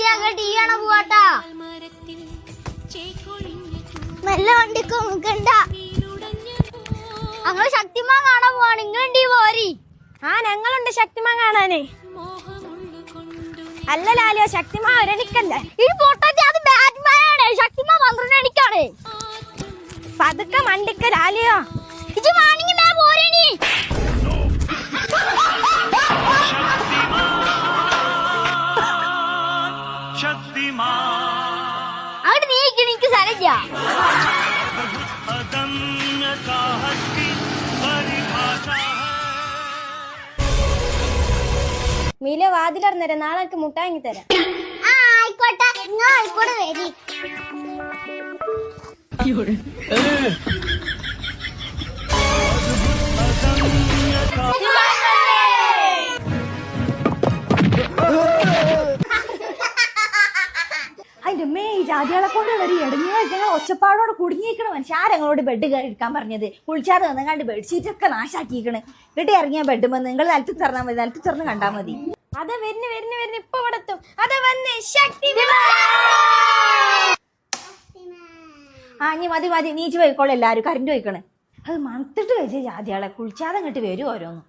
ഞങ്ങൾ T V കാണാൻ പോവാട്ടാ. നല്ല വണ്ടിക്ക് നോക്കണ്ട. ഞങ്ങള് ശക്തിമാൻ കാണാൻ പോവാണ്. ഇങ്ങളുണ്ട് പോരി. ഞങ്ങളുണ്ട് ശക്തിമാൻ കാണാനേ. അല്ല ലാലിയോ, ശക്തിമാൻ ഒരണിക്കല്ലേ. ഈ പൊട്ടത്തി അത് ബാറ്റ്മാനാണ്. ശക്തിമാൻ 12 മണിക്കാണ്. പതുക്കെ മണ്ടിക്ക ലാലിയോ. ഇത് വാണിങ്ങി മേ പോരണി. അങ്ങോട്ട് നീക്കി എനിക്ക് സ്ഥലമില്ല. മീല വാതിലറിഞ്ഞേരാ, നാളെ എനിക്ക് മുട്ടാങ്ങി തരാം. ആയിക്കോട്ടെ, നിങ്ങൾ ആയിക്കോട്ടെ വരി. അതിന്റെ ജാതികളെ കൊണ്ട് വരി ഇടഞ്ഞ ഒച്ചപ്പാടോടെ കുടുങ്ങിയിരിക്കണ മനുഷ്യങ്ങളോട് ബെഡ് എടുക്കാൻ പറഞ്ഞത്. കുളിച്ചാറ് വന്നങ്ങാണ്ട് ബെഡ്ഷീറ്റ് ഒക്കെ നാശാക്കിയിരിക്കണ്. ഇട്ട് ഇറങ്ങിയ ബെഡ് വന്ന് നിങ്ങൾ നിലത്ത് തുറന്നാൽ മതി, നിലത്ത് തുറന്ന് കണ്ടാൽ മതി. അതെ വരുന്നു ഇപ്പൊ ഇവിടെ എത്തും. അതെ വന്ന് ശക്തി. ഇനി മതി നീച്ച് പോയിക്കോളെ. എല്ലാരും കറണ്ട് പോയിക്കണ്. അത് മണത്തിട്ട് വെച്ച ജാതികളെ കുളിച്ചാതെ ഇങ്ങോട്ട് വരും ഓരോന്ന്.